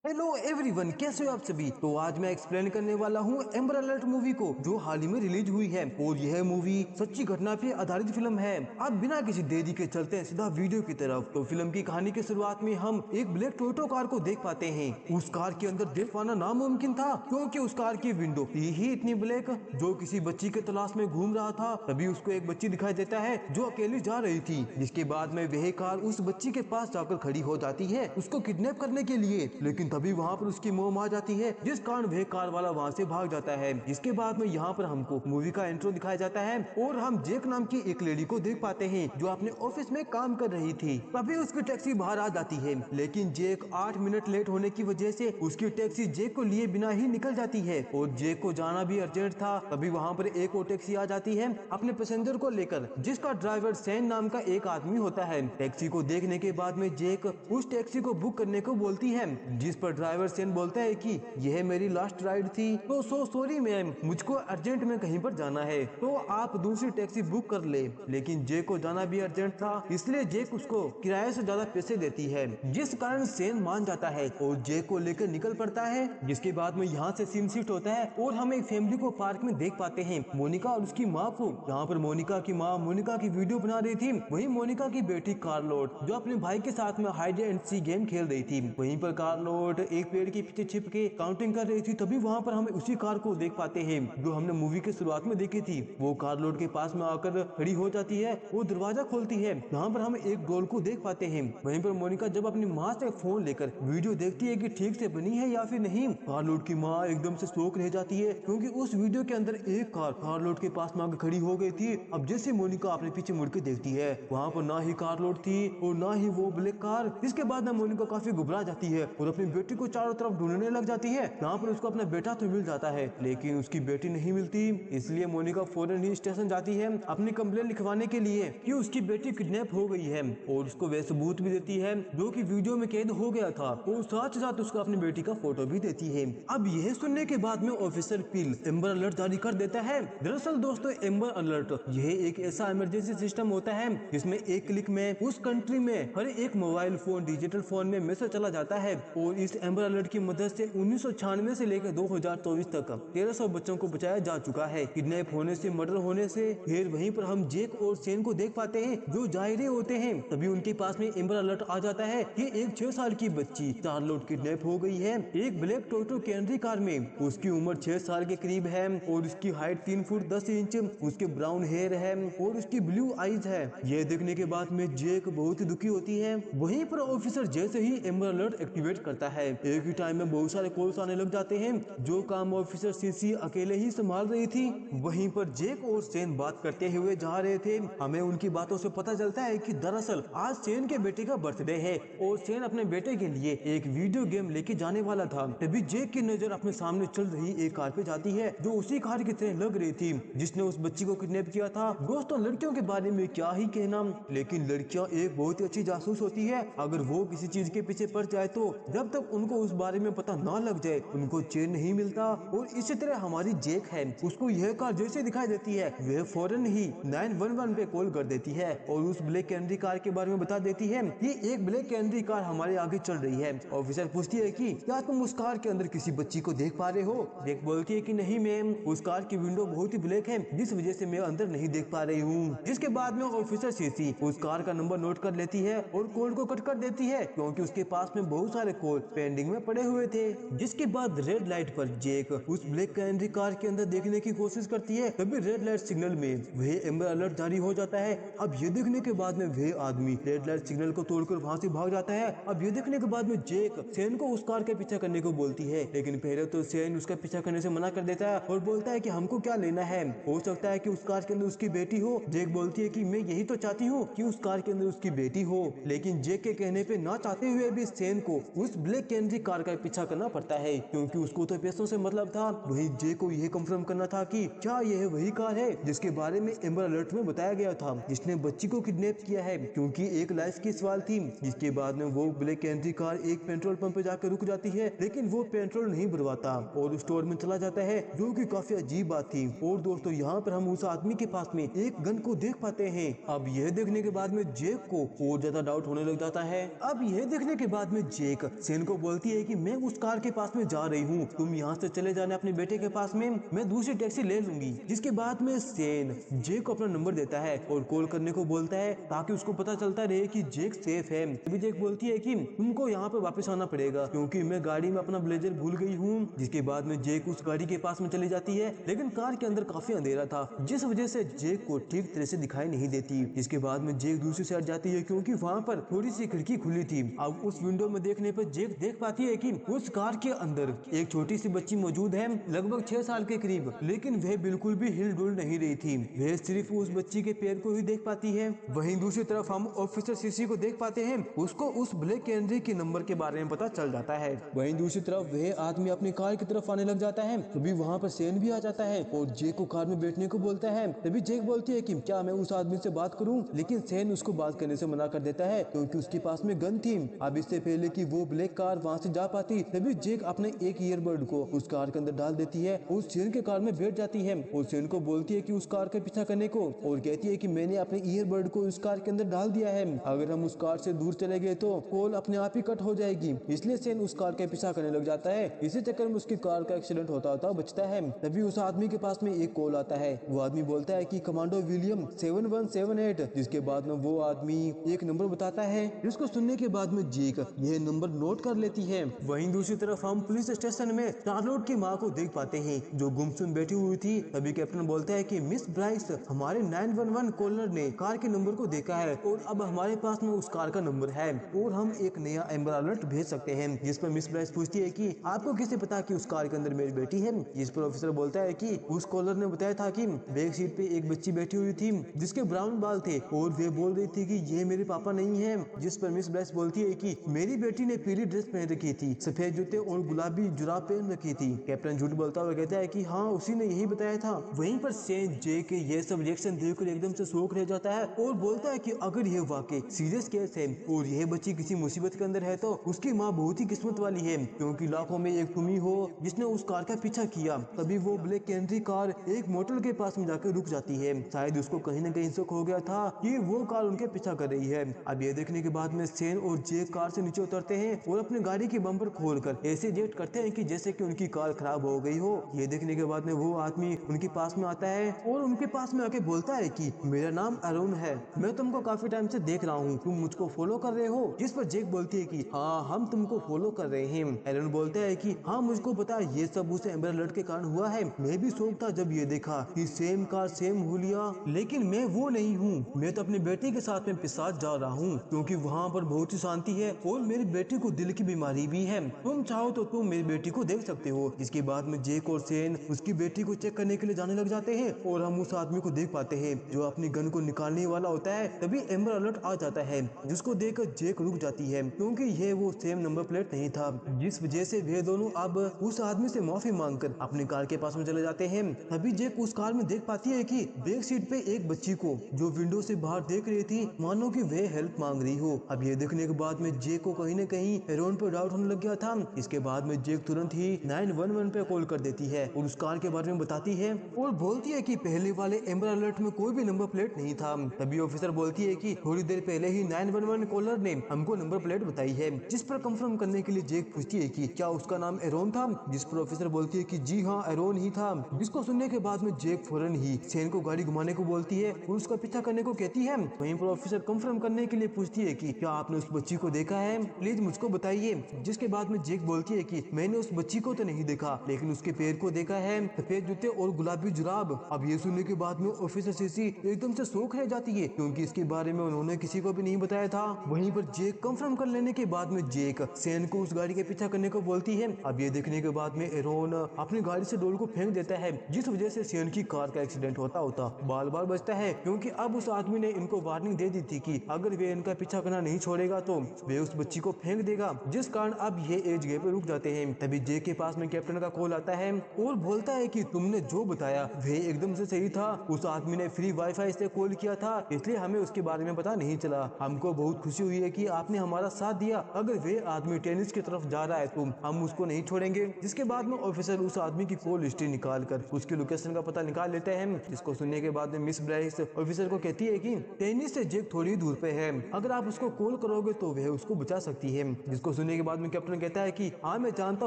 Hello everyone, कैसे हो आप सभी। तो आज मैं एक्सप्लेन करने वाला हूँ एम्बर अलर्ट मूवी को, जो हाल ही में रिलीज हुई है। और यह मूवी सच्ची घटना पे आधारित फिल्म है। अब बिना किसी देरी के चलते हैं सीधा वीडियो की तरफ। तो फिल्म की कहानी की शुरुआत में हम एक ब्लैक टोयोटा कार को देख पाते हैं। उस कार के अंदर देख पाना नामुमकिन था, क्योंकि उस कार की विंडो ही इतनी ब्लैक। जो किसी बच्ची के तलाश में घूम रहा था, तभी उसको एक बच्ची दिखाई देता है जो अकेली जा रही थी। जिसके बाद में वह कार उस बच्ची के पास जाकर खड़ी हो जाती है उसको किडनैप करने के लिए। लेकिन तभी वहाँ पर उसकी मोम आ जाती है, जिस कारण वह कार वाला वहाँ से भाग जाता है। जिसके बाद में यहाँ पर हमको मूवी का इंट्रो दिखाया जाता है और हम जेक नाम की एक लेडी को देख पाते हैं जो अपने ऑफिस में काम कर रही थी। तभी उसकी टैक्सी बाहर आ जाती है, लेकिन जेक 8 मिनट लेट होने की वजह से उसकी टैक्सी जेक को लिए बिना ही निकल जाती है। और जेक को जाना भी अर्जेंट था। तभी वहाँ पर एक और टैक्सी आ जाती है अपने पैसेंजर को लेकर, जिसका ड्राइवर सैन नाम का एक आदमी होता है। टैक्सी को देखने के बाद में जेक उस टैक्सी को बुक करने को बोलती है, जिस पर ड्राइवर सेन बोलता है कि यह मेरी लास्ट राइड थी, तो सॉरी मैम, मुझको अर्जेंट में कहीं पर जाना है, तो आप दूसरी टैक्सी बुक कर ले। लेकिन जेक को जाना भी अर्जेंट था, इसलिए जेक उसको किराए से ज्यादा पैसे देती है, जिस कारण सेन मान जाता है और जेक को लेकर निकल पड़ता है। जिसके बाद में यहाँ से सीन शिफ्ट होता है और हम एक फैमिली को पार्क में देख पाते हैं, मोनिका और उसकी माँ को। यहाँ पर मोनिका की माँ मोनिका की वीडियो बना रही थी, वही मोनिका की बेटी कार्लोट जो अपने भाई के साथ में हाइड एंड सी गेम खेल रही थी। वहीं पर कार्लोट एक पेड़ के पीछे छिप के काउंटिंग कर रही थी। तभी वहाँ पर हमें उसी कार को देख पाते हैं जो हमने मूवी के शुरुआत में देखी थी। वो कार्लोट के पास में आकर खड़ी हो जाती है, वो दरवाजा खोलती है। यहाँ पर हम एक डॉल को देख पाते हैं। वहीं पर मोनिका जब अपनी माँ से फोन लेकर वीडियो देखती है कि ठीक से बनी है या फिर नहीं, कार्लोट की माँ एकदम से शॉक रह जाती है, क्योंकि उस वीडियो के अंदर एक कार कार्लोट के पास में आकर खड़ी हो गई थी। अब जैसे मोनिका अपने पीछे मुड़ के देखती है, वहाँ पर ना ही कार्लोट थी और ना ही वो ब्लैक कार। इसके बाद ना मोनिका काफी घबरा जाती है और अपनी बेटी को चारों तरफ ढूंढने लग जाती है। यहाँ पर उसको अपना बेटा तो मिल जाता है, लेकिन उसकी बेटी नहीं मिलती। इसलिए मोनिका फौरन ही स्टेशन जाती है अपनी कंप्लेन लिखवाने के लिए कि उसकी बेटी किडनैप हो गई है, और उसको वह सबूत भी देती है जो कि वीडियो में कैद हो गया था, और साथ साथ उसको अपनी बेटी का फोटो भी देती है। अब यह सुनने के बाद में ऑफिसर पिल एम्बर अलर्ट जारी कर देता है। दरअसल दोस्तों, एम्बर अलर्ट यह एक ऐसा इमरजेंसी सिस्टम होता है जिसमें एक क्लिक में उस कंट्री में हर एक मोबाइल फोन डिजिटल फोन में मैसेज चला जाता है। और इस एम्बर अलर्ट की मदद से 1996 से लेकर 2024 तक 1300 बच्चों को बचाया जा चुका है, किडनैप होने से, मर्डर होने से। फिर वहीं पर हम जेक और सेन को देख पाते हैं जो जा रहे होते हैं। तभी उनके पास में एम्बर अलर्ट आ जाता है कि एक 6 साल की बच्ची चार्लोट किडनैप हो गई है एक ब्लैक टोयोटा कैमरी कार में। उसकी उम्र 6 साल के करीब है और उसकी हाइट 3 फुट 10 इंच, उसके ब्राउन हेयर है और उसकी ब्लू आईज है। यह देखने के बाद में जेक बहुत ही दुखी होती है। वहीं पर ऑफिसर जैसे ही एम्बर अलर्ट एक्टिवेट करता है, एक ही टाइम में बहुत सारे कॉल्स आने लग जाते हैं, जो काम ऑफिसर सीसी अकेले ही संभाल रही थी। वहीं पर जेक और सेन बात करते हुए जा रहे थे। हमें उनकी बातों से पता चलता है कि दरअसल आज सेन के बेटे का बर्थडे है और सेन अपने बेटे के लिए एक वीडियो गेम लेके जाने वाला था। तभी जेक की नजर अपने सामने चल रही एक कार पे जाती है जो उसी कार की तरह लग रही थी जिसने उस बच्ची को किडनैप किया था। दोस्तों, लड़कियों के बारे में क्या ही कहना, लेकिन लड़कियां एक बहुत ही अच्छी जासूस होती है। अगर वो किसी चीज के पीछे पड़ जाए तो जब तक उनको उस बारे में पता ना लग जाए उनको चैन नहीं मिलता। और इसी तरह हमारी जेक है, उसको यह कार जैसे दिखाई देती है वह फौरन ही 911 पे कॉल कर देती है और उस ब्लैक कैनरी कार के बारे में बता देती है कि एक ब्लैक कैनरी कार हमारे आगे चल रही है। ऑफिसर पूछती है कि क्या तुम उस कार के अंदर किसी बच्ची को देख पा रहे हो। जेक बोलती है कि नहीं मैम, उस कार की विंडो बहुत ही ब्लैक है जिस वजह से मैं अंदर नहीं देख पा रही हूँ। जिसके बाद में ऑफिसर सीसी उस कार का नंबर नोट कर लेती है और कॉल को कट कर देती है, क्योंकि उसके पास में बहुत सारे कॉल पेंडिंग में पड़े हुए थे। जिसके बाद रेड लाइट पर जेक उस ब्लैक कैनरी कार के अंदर देखने की कोशिश करती है। तभी रेड लाइट सिग्नल में वह एम्बर अलर्ट जारी हो जाता है। अब ये देखने के बाद में वह आदमी रेड लाइट सिग्नल को तोड़कर वहां से भाग जाता है। अब ये देखने के बाद में जेक सेन को उस कार का पीछा करने को बोलती है, लेकिन पहले तो सेन उसका पीछा करने से मना कर देता है और बोलता है कि हमको क्या लेना है, हो सकता है कि उस कार के अंदर उसकी बेटी हो। जेक बोलती है कि मैं यही तो चाहती हूँ कि उस कार के अंदर उसकी बेटी हो। लेकिन जेक के कहने पे ना चाहते हुए भी सेन को उस ब्लैक कैनरी कार का पीछा करना पड़ता है, क्योंकि उसको तो पैसों से मतलब था। वही जेक को यह कंफर्म करना था कि क्या यह वही कार है जिसके बारे में एम्बर अलर्ट में बताया गया था, जिसने बच्ची को किडनैप किया है, क्योंकि एक लाइफ की सवाल थी। जिसके बाद में वो ब्लैक कैनरी कार एक पेट्रोल पंप पे जाकर रुक जाती है, लेकिन वो पेट्रोल नहीं भरवाता और स्टोर में चला जाता है, जो कि काफी अजीब बात थी। और दोस्तों, यहाँ पर हम उस आदमी के पास में एक गन को देख पाते हैं। अब यह देखने के बाद में जेक को और ज्यादा डाउट होने लग जाता है। अब यह देखने के बाद में जेक सेन को बोलती है कि मैं उस कार के पास में जा रही हूँ, तुम यहाँ से चले जाना अपने बेटे के पास में, मैं दूसरी टैक्सी ले लूंगी। जिसके बाद में सेन जेक को अपना नंबर देता है और कॉल करने को बोलता है ताकि उसको पता चलता रहे कि जेक सेफ है। तभी जेक बोलती है कि तुमको यहाँ पे वापस आना पड़ेगा क्योंकि मैं गाड़ी में अपना ब्लेजर भूल गई हूँ। जिसके बाद में जेक उस गाड़ी के पास में चली जाती है, लेकिन कार के अंदर काफी अंधेरा था जिस वजह से जेक को ठीक तरह से दिखाई नहीं देती। इसके बाद में जेक दूसरी साइड जाती है क्योंकि वहाँ पर थोड़ी सी खिड़की खुली थी। अब उस विंडो में देखने पर जेक देख पाती है कि उस कार के अंदर एक छोटी सी बच्ची मौजूद है, लगभग 6 साल के करीब, लेकिन वह बिल्कुल भी हिल डुल नहीं रही थी। वह सिर्फ उस बच्ची के पैर को ही देख पाती है। वहीं दूसरी तरफ हम ऑफिसर सीसी को देख पाते हैं, उसको उस ब्लैक कैनरी के नंबर के बारे में पता चल जाता है। वहीं दूसरी तरफ वह आदमी अपनी कार की तरफ आने लग जाता है, तभी वहाँ पर सेन भी आ जाता है और जेक को कार में बैठने को बोलता है। तभी जेक बोलती है कि क्या मैं उस आदमी से बात करूं, लेकिन सेन उसको बात करने से मना कर देता है क्योंकि उसके पास में गन थी। अब इससे पहले कि वो ब्लैक कार वहाँ से जा पाती, तभी जेक अपने एक ईयरबड को उस कार के अंदर डाल देती है, उस सेन के कार में बैठ जाती है और सेन को बोलती है कि उस कार का पीछा करने को, और कहती है कि मैंने अपने ईयरबड को उस कार के अंदर डाल दिया है, अगर हम उस कार से दूर चले गए तो कॉल अपने आप ही कट हो जाएगी। इसलिए सेन उस कार का पीछा करने लग जाता है। इसी चक्कर में उसकी कार का एक्सीडेंट होता बचता है। तभी उस आदमी के पास में एक कॉल आता है। वो आदमी बोलता है कि कमांडो विलियम 7178। जिसके बाद में वो आदमी एक नंबर बताता है, जिसको सुनने के बाद में जेक यह नंबर नोट कर लेती है। वहीं दूसरी तरफ हम पुलिस स्टेशन में चार्लोट की माँ को देख पाते हैं जो गुमसुम बैठी हुई थी। तभी कैप्टन बोलता है कि मिस ब्राइस, हमारे 911 कॉलर ने कार के नंबर को देखा है और अब हमारे पास में उस कार का नंबर है और हम एक नया एम्बर अलर्ट भेज सकते हैं। जिस पर मिस ब्राइस पूछती है कि आपको कैसे पता कि उस कार के अंदर मेरी बेटी है। जिस पर ऑफिसर बोलता है कि उस कॉलर ने बताया था कि बैक सीट पे एक बच्ची बैठी हुई थी जिसके ब्राउन बाल थे और वे बोल रही थी कि ये मेरे पापा नहीं है। जिस पर मिस ब्राइस बोलती है कि मेरी बेटी ने पीली ड्रेस पहन रखी थी, सफेद जूते और गुलाबी जुराब पहन रखी थी। कैप्टन झूठ बोलता हुआ कहता है कि हाँ, उसी ने यही बताया था। वहीं पर सेन जेक ये सब रिएक्शन देखकर एकदम से शॉक रह जाता है और बोलता है कि अगर ये वाकई सीरियस केस है और यह बच्ची किसी मुसीबत के अंदर है तो उसकी माँ बहुत ही किस्मत वाली है क्योंकि लाखों में एक तुम ही हो जिसने उस कार का पीछा किया। तभी वो ब्लैक कैनरी कार एक मोटर के पास में जाकर रुक जाती है। शायद उसको कहीं न कहीं शक हो गया था कि वो कार उनके पीछा कर रही है। अब ये देखने के बाद में सेन और जेक कार से नीचे उतरते हैं और अपनी गाड़ी की बम्पर खोलकर ऐसे जेट करते हैं कि जैसे कि उनकी कार खराब हो गई हो। ये देखने के बाद में वो आदमी उनके पास में आता है और उनके पास में आके बोलता है कि मेरा नाम अरुण है, मैं तुमको काफी टाइम से देख रहा हूँ, तुम मुझको फॉलो कर रहे हो। जिस पर जेक बोलती है कि हाँ, हम तुमको फॉलो कर रहे हैं। एलन बोलता है कि हाँ, मुझको पता है ये सब उस एम्बर अलर्ट के कारण हुआ है। मैं भी शौक था जब ये देखा कि सेम कार सेम हुलिया, लेकिन मैं वो नहीं हूँ। मैं तो अपनी बेटी के साथ में पिसाच जा रहा हूँ क्योंकि वहाँ पर बहुत ही शांति है और मेरी बेटी को दिल की बीमारी भी है। तुम चाहो तो तुम मेरी बेटी को देख सकते हो। इसके बाद में जेक और सेन उसकी बेटी को चेक करने के लिए जाने लग जाते हैं और हम उस आदमी को देख पाते हैं जो अपनी गन को निकालने वाला होता है। तभी एम्बर अलर्ट आ जाता है जिसको देखकर जेक रुक जाती है क्योंकि ये वो सेम नंबर प्लेट नहीं था, जिस वजह से वे दोनों अब उस आदमी से माफी मांगकर अपनी कार के पास में चले जाते हैं। तभी जेक उस कार में देख पाती है कि बैक सीट पे एक बच्ची को जो विंडो से बाहर देख रही थी, मानो कि वे हेल्प मांग रही हो। अब ये देखने के बाद में जेक को कहीं न कहीं एरोन पर डाउट होने लग गया था। इसके बाद में जेक तुरंत ही 911 पे कॉल कर देती है और उस कार के बारे में बताती है और बोलती है कि पहले वाले एम्बर अलर्ट में कोई भी नंबर प्लेट नहीं था। तभी ऑफिसर बोलती है कि थोड़ी देर पहले ही 911 कॉलर ने हमको नंबर प्लेट बताई है। जिस पर कंफर्म करने के लिए जेक पूछती है कि क्या उसका नाम एरोन था। जिस पर ऑफिसर बोलती है कि जी हाँ, एरोन ही था। जिसको सुनने के बाद में जेक फौरन ही सेन को गाड़ी घुमाने को बोलती है और उसका पीछा करने को कहती है। वहीं पर ऑफिसर कंफर्म करने के लिए पूछती है कि क्या आपने उस बच्ची को देखा है, प्लीज मुझको बताइए। जिसके बाद में जेक बोलती है कि मैंने उस बच्ची को तो नहीं देखा, लेकिन उसके पैर को देखा है, सफेद जूते और गुलाबी जुराब। अब ये सुनने के बाद में ऑफिसर सीसी एकदम से शॉक रह जाती है क्योंकि इसके बारे में उन्होंने किसी को भी नहीं बताया था। वहीं पर जेक कंफर्म कर लेने के बाद में जेक सेन को उस गाड़ी के पीछा करने को बोलती है। अब ये देखने के बाद में एरोन अपनी गाड़ी से डोल को फेंक देता है जिस वजह से सेन की कार का एक्सीडेंट होता बाल बाल बचता है क्योंकि अब उस आदमी ने इनको वार्निंग दे दी थी कि अगर वे इनका पीछा करना नहीं छोड़ेगा तो वे उस बच्ची को फेंक देगा, जिस कारण अब ये एज गैप पे रुक जाते हैं। तभी जेक के पास में कैप्टन का कॉल आता है और बोलता है कि तुमने जो बताया वे एकदम से सही था। उस आदमी ने फ्री वाईफाई से कॉल किया था, इसलिए हमें उसके बारे में पता नहीं चला। हमको बहुत खुशी हुई है कि आपने हमारा साथ दिया। अगर वे आदमी टेनिस की तरफ जा रहा है तो हम उसको नहीं छोड़ेंगे। जिसके बाद में ऑफिसर उस आदमी की कॉल हिस्ट्री निकाल कर उसकी लोकेशन का पता निकाल लेते हैं। जिसको सुनने के बाद में मिस ब्राइस ऑफिसर को कहती है कि टेनिस से जेक थोड़ी दूर पे है, अगर आप उसको कॉल करोगे तो वह उसको बचा सकती है। जिसको सुनने के बाद में कैप्टन कहता है कि हाँ मैं जानता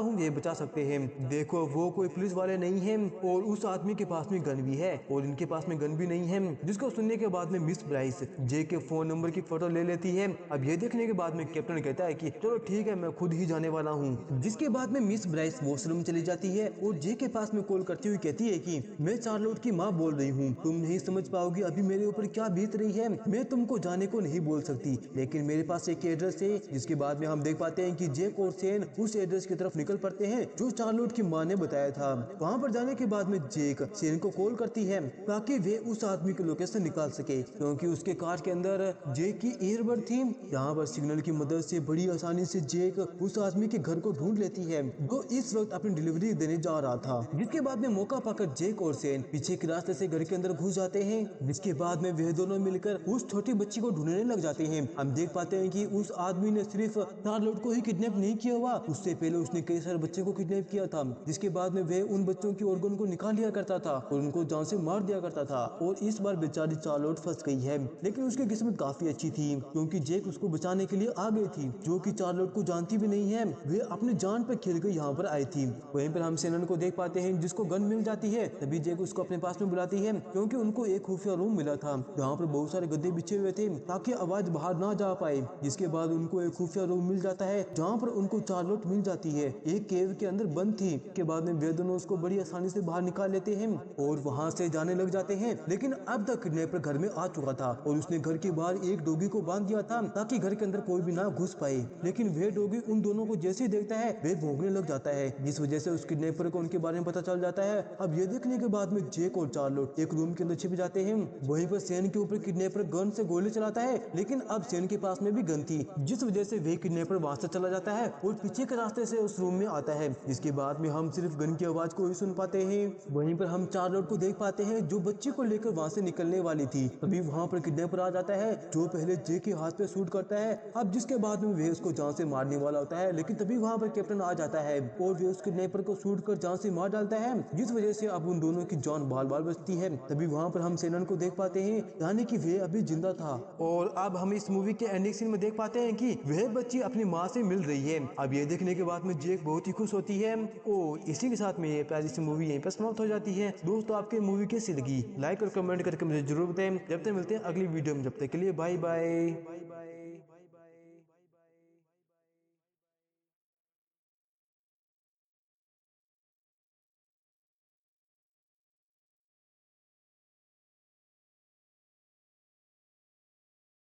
हूँ ये बचा सकते हैं, देखो वो कोई पुलिस वाले नहीं है और उस आदमी के पास में गन भी है और इनके पास में गन भी नहीं है। जिसको सुनने के बाद में मिस ब्राइस जे के फोन नंबर की फोटो ले लेती है। अब ये देखने के बाद में कैप्टन कहता है कि चलो ठीक है मैं खुद ही जाने वाला हूँ। जिसके बाद में मिस ब्राइस वॉशरूम चली जाती है और जे के पास में कॉल करती हुई कहती है कि मैं चार्लोट की माँ बोल रही हूँ, तुम नहीं समझ पाओगी अभी मेरे ऊपर क्या बीत रही है, मैं तुमको जाने को नहीं बोल सकती लेकिन मेरे पास एक एड्रेस है। जिसके बाद में हम देख पाते हैं कि जेक और सेन उस एड्रेस की तरफ निकल पड़ते हैं जो चार्लोट की माँ ने बताया था। वहाँ पर जाने के बाद में जेक सेन को कॉल करती है ताकि वे उस आदमी की लोकेशन निकाल सके, क्योंकि उसके कार के अंदर जेक की ईयरबड थी। यहाँ पर सिग्नल की मदद से बड़ी आसानी से जेक उस आदमी के घर को ढूंढ लेती है जो इस वक्त अपनी डिलीवरी देने जा रहा था। जिसके बाद में मौका पाकर जेक और सेन पीछे के रास्ते से घर के अंदर घुस जाते हैं। जिसके बाद में वे दोनों मिलकर उस छोटी बच्ची को ढूंढने लग जाते हैं। हम देख पाते हैं कि उस आदमी ने सिर्फ चार्लोट को ही किडनैप नहीं किया हुआ, उससे पहले उसने कई सारे बच्चे को किडनैप किया था। जिसके बाद में वे उन बच्चों की ऑर्गन को निकाल लिया करता था और उनको जान से मार दिया करता था। और इस बार बेचारी चार्लोट फंस गई है, लेकिन उसकी किस्मत काफी अच्छी थी क्योंकि जेक उसको बचाने के लिए आ गई थी, जो कि चार्लोट को जानती भी नहीं है। वे अपनी जान पर खेल कर यहाँ पर आई थी। वहीं पर हम सेनन को देख पाते हैं जिसको गन मिल जाती है। तभी जेक उसको अपने पास में बुलाती है क्योंकि उनको एक खुफिया रूम मिला था जहाँ पर बहुत सारे गद्दे बिछे हुए थे ताकि आवाज बाहर ना जा पाए। जिसके बाद उनको एक खुफिया रूम मिल जाता है जहाँ पर उनको चार्लोट मिल जाती है, एक केव के अंदर बंद थी। के बाद में वे दोनों उसको बड़ी आसानी से बाहर निकाल लेते हैं और वहाँ से जाने लग जाते हैं। लेकिन अब तक किडनैपर घर में आ चुका था और उसने घर के बाहर एक डॉगी को बांध दिया था ताकि घर के अंदर कोई भी ना घुस पाए। लेकिन वे डॉगी उन दोनों को जैसे ही देखता है वे भौंकने लग जाता है, जिस वजह से उस किडनैपर को उनके बारे में पता चल जाता है। अब ये देखने के बाद में जेक और चार्लोट एक रूम के अंदर छिप जाते हैं। वहीं पर सेन के ऊपर किडनैपर गन से गोली चलाता है, लेकिन अब सेन के पास में भी गन थी, जिस वजह से वे किडनैपर वहां से चला जाता है और पीछे के रास्ते से उस रूम में आता है। जिसके बाद में हम सिर्फ गन की आवाज को ही सुन पाते हैं। वहीं पर हम चार्लोट को देख पाते हैं जो बच्ची को लेकर वहां से निकलने वाली थी। तभी वहां पर किडनैपर आ जाता है जो पहले जे के हाथ पे शूट करता है। अब जिसके बाद में वे उसको जान से मारने वाला होता है, लेकिन तभी वहां पर कैप्टन आ जाता है और वे उस किडनैपर को शूट कर जान से मार डालता है, जिस वजह से अब उन दोनों की जान बाल बाल बचती है। तभी वहां पर हम सेनन को देख पाते हैं, यानी कि वे अभी जिंदा था। और अब हम इस मूवी के एंडिंग सीन में देख पाते हैं कि वह बच्ची अपनी माँ से मिल रही है। अब ये देखने के बाद में जेक बहुत ही खुश होती है। और इसी के साथ में ये प्यारी सी मूवी यहीं पर समाप्त हो जाती है। दोस्तों आपके मूवी कैसी लगी लाइक और कमेंट करके मुझे जरूर बताएं। जब तक मिलते हैं अगली वीडियो में, जब तक के लिए बाय बाय।